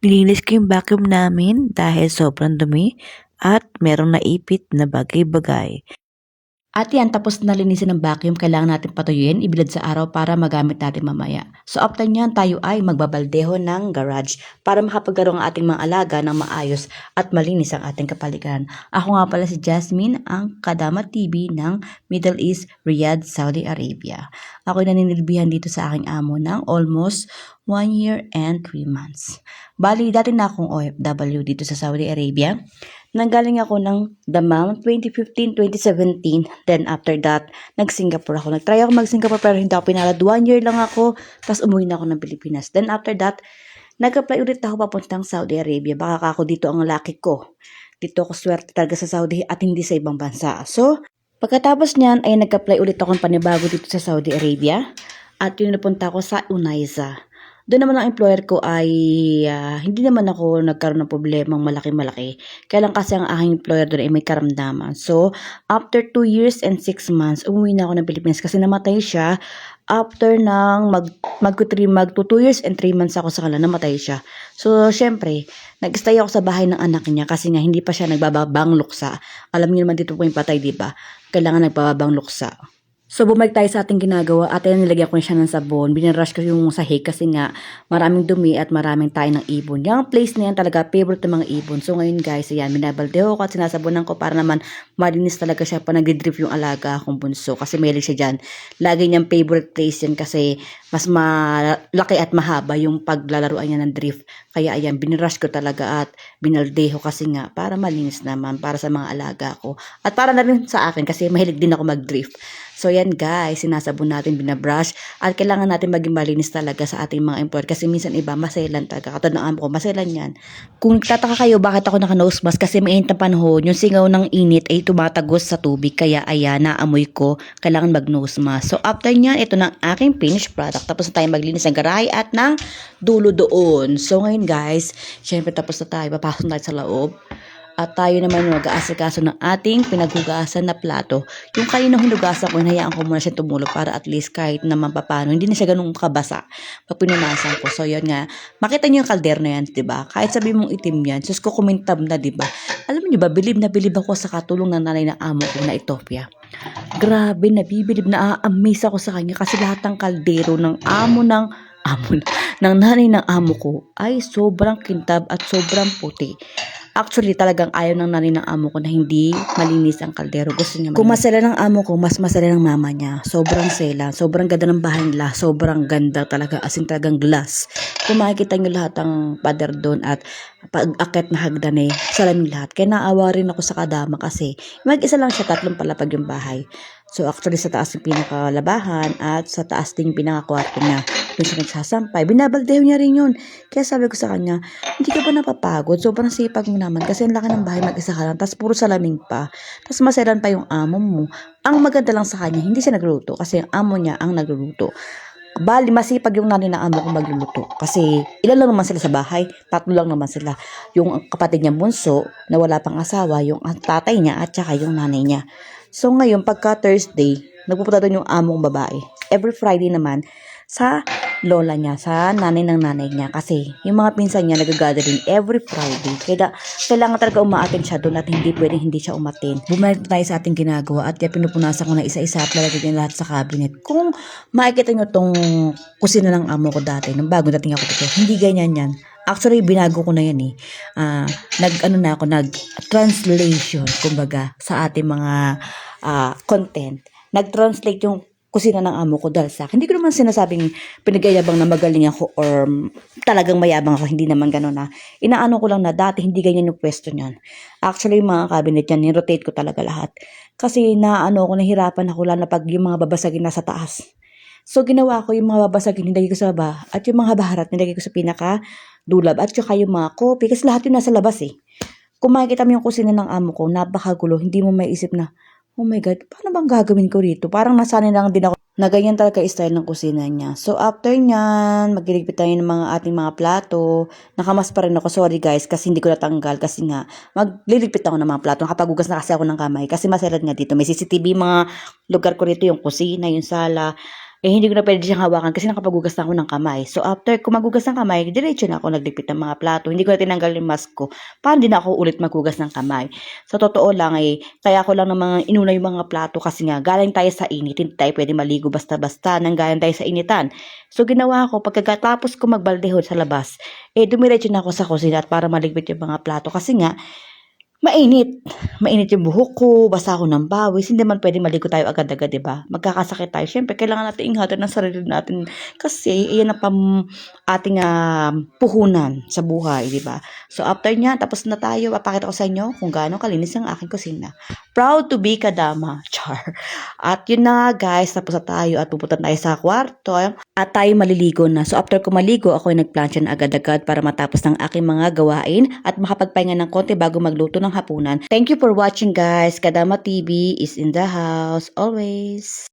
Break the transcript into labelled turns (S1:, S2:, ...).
S1: Nilinis ko yung vacuum namin dahil sobrang dumi at merong naipit na bagay-bagay.
S2: At yan, tapos na linisin ng vacuum, kailangan natin patuyuin, ibilad sa araw para magamit natin mamaya. So after nyan, tayo ay magbabaldeho ng garage para makapagkaroon ang ating mga alaga ng maayos at malinis ang ating kapaligiran. Ako nga pala si Jasmine, ang Kadama TV ng Middle East, Riyadh, Saudi Arabia. Ako'y naninilbihan dito sa aking amo ng almost 1 year and 3 months. Bali, dati na akong OFW dito sa Saudi Arabia. Nanggaling ako ng Damam 2015-2017. Then after that, nag-Singapore ako. Nag-try ako mag-Singapore pero hindi ako pinalad. 1 year lang ako, tapos umuwi na ako ng Pilipinas. Then after that, nag-apply ulit ako papuntang Saudi Arabia. Baka ako dito ang laki ko. Dito ako swerte talaga sa Saudi at hindi sa ibang bansa. So, pagkatapos niyan ay nag-apply ulit ako ng panibago dito sa Saudi Arabia. At yun napunta ako sa Unaiza. Doon naman ang employer ko ay hindi naman ako nagkaroon ng problemang malaki-malaki. Kaya lang kasi ang aking employer doon ay may karamdaman. So, after 2 years and 6 months, umuwi na ako ng Pilipinas kasi namatay siya. After ng magto 2 years and 3 months ako sa kanila, namatay siya. So, syempre, nag-stay ako sa bahay ng anak niya kasi nga hindi pa siya nagbababang luksa. Alam niyo naman dito po yung patay, di ba? Kailangan nagbababang luksa. So, bumalik tayo sa ating ginagawa at ayan, nilagyan ko na siya ng sabon. Binirush ko yung sahig kasi nga maraming dumi at maraming tayo ng ibon. Yung place na yan talaga, favorite ng mga ibon. So, ngayon guys, ayan, binabaldeho ko at sinasabonan ko para naman malinis talaga siya pa nag-drip yung alaga akong bunso. Kasi mahilig siya dyan. Lagi niyang favorite place yan kasi mas malaki at mahaba yung paglalaruan niya ng drift. Kaya ayan, binirush ko talaga at binaldeho kasi nga para malinis naman para sa mga alaga ko. At para na rin sa akin kasi mahilig din ako mag-drift. So yan guys, sinasabon natin, binabrush at kailangan natin maging malinis talaga sa ating mga employer kasi minsan iba maselan talaga. Katulad ng amo ko, maselan yan. Kung nagtataka kayo bakit ako naka-nose mask kasi mainit na panahon, yung singaw ng init ay tumatagos sa tubig kaya ayan, naamoy ko, kailangan mag-nose mask. So after nyan, ito na ang aking finished product. Tapos na tayo maglinis ng garahe at ng dulo doon. So ngayon guys, syempre tapos na tayo, papasok tayo sa loob. At tayo naman mag-aasikaso ng ating pinaghugasan na plato. Yung kanina hinugasan ko, hinayaan ko muna siya tumulog para at least kahit naman papano, hindi na siya ganun kabasa pag pinunasan ko. So yun nga, makita niyo yung kalder na yan, diba? Kahit sabi mong itim yan, sus ko kumintab na, diba? Alam niyo ba, bilib na bilib ako sa katulong ng nanay ng amo ko na Ethiopia. Grabe, nabibilib na amaze ako sa kanya kasi lahat ng kaldero ng ng nanay ng amo ko ay sobrang kintab at sobrang puti. Actually, talagang ayaw ng nanay ng amo ko na hindi malinis ang kaldero. Gusto niya malinis. Kung masela ng amo ko, mas masela ng mama niya. Sobrang sela. Sobrang ganda ng bahay nila. Sobrang ganda talaga. As in talagang glass. Kung makikita niyo lahat ng pader doon at pag-akit na hagdan eh, salamin lahat. Kaya naawa rin ako sa kadama kasi mag-isa lang siya, 3 palapag yung bahay. So actually sa taas yung pinakalabahan at sa taas din yung pinakakwarto niya. Doon siya nagsasampay. Binabaldeho niya rin yun. Kaya sabi ko sa kanya, hindi ka ba napapagod? Sobrang sipag mo naman kasi ang laki ng bahay mag-isa ka lang. Tapos puro salamin pa. Tapos maselan pa yung amo mo. Ang maganda lang sa kanya, hindi siya nagluluto kasi ang amo niya ang nagluluto. Bali, masipag yung nanay ng amo ko magluluto. Kasi ilan lang naman sila sa bahay. 3 lang naman sila. Yung kapatid niya bunso na wala pang asawa, yung tatay niya at saka yung nanay niya. So ngayon, pagka Thursday, nagpupunta doon yung among babae. Every Friday naman, sa lola niya, sa nanay ng nanay niya. Kasi yung mga pinsan niya nag-gathering every Friday. Kaya kailangan talaga umaattend siya doon at hindi pwedeng hindi siya umattend. Bumalik tayo sa ating ginagawa at kaya pinupunasan ko na isa-isa at lalagay din lahat sa cabinet. Kung makikita nyo tong kusina ng amo ko dati, nung bago dating ako dito, hindi ganyan yan. Actually, binago ko na yan eh. Nag-translation, kumbaga, sa ating mga content. Nag-translate yung kusina ng amo ko dahil sa akin. Hindi ko naman sinasabing pinagayabang na magaling ako or talagang mayabang ako. Hindi naman gano'n na. Inaano ko lang na dati hindi ganyan yung pwesto niyan. Actually, yung mga cabinet yan, nirotate ko talaga lahat. Kasi nahirapan ako lalo na pag yung mga babasagin nasa taas. So, ginawa ko yung mga babasagin, nilagay ko sa baba. At yung mga baharat, nilagay ko sa pinaka-dulab. At saka yung mga kopi. Kasi lahat yun nasa labas eh. Kung makikita mo yung kusina ng amo ko, napakagulo. Hindi mo maiisip na, oh my God, paano bang gagawin ko rito? Parang nasanay lang din ako na ganyan talaga style ng kusina niya. So, after nyan, magiligpit tayo ng mga ating mga plato. Nakamas pa rin ako. Sorry guys, kasi hindi ko natanggal. Kasi nga, magliligpit ako ng mga plato. Nakapagugas na kasi ako ng kamay. Kasi maselan nga dito. May CCTV mga lugar ko rito. Yung kusina, yung sala, eh hindi ko na pwede siyang hawakan kasi nakapagugas na ako ng kamay. So after ko magugas ng kamay, diretso na ako nagligpit ng mga plato. Hindi ko na tinanggal yung mask ko. Para hindi na ako ulit maghugas ng kamay. Sa totoo lang kaya ko lang inuna yung mga plato kasi nga galing tayo sa init, hindi tayo pwede maligo basta-basta nang galing tayo sa initan. So ginawa ko, pagkatapos ko magbaldehon sa labas, dumiretso na ako sa kusina at para maligpit yung mga plato kasi nga, mainit. Mainit yung buhok ko, basa ako ng pawis. Hindi man pwede maligo tayo agad-agad, di ba? Magkakasakit tayo. Siyempre, kailangan natin ingatan ng sarili natin kasi iyan ang ating puhunan sa buhay, di ba? So, after niya, tapos na tayo. Papakita ko sa inyo kung gaano kalinis ang aking kusina. Proud to be kadama. Char. At yun na nga, guys. Tapos na tayo at pupunta tayo sa kwarto. At tayo maliligo na. So, after ko maligo, ako ay nagplansya na agad-agad para matapos ng aking mga gawain at makapagpahinga ng konti bago magluto ng hapunan. Thank you for watching, guys. Kadama TV is in the house always.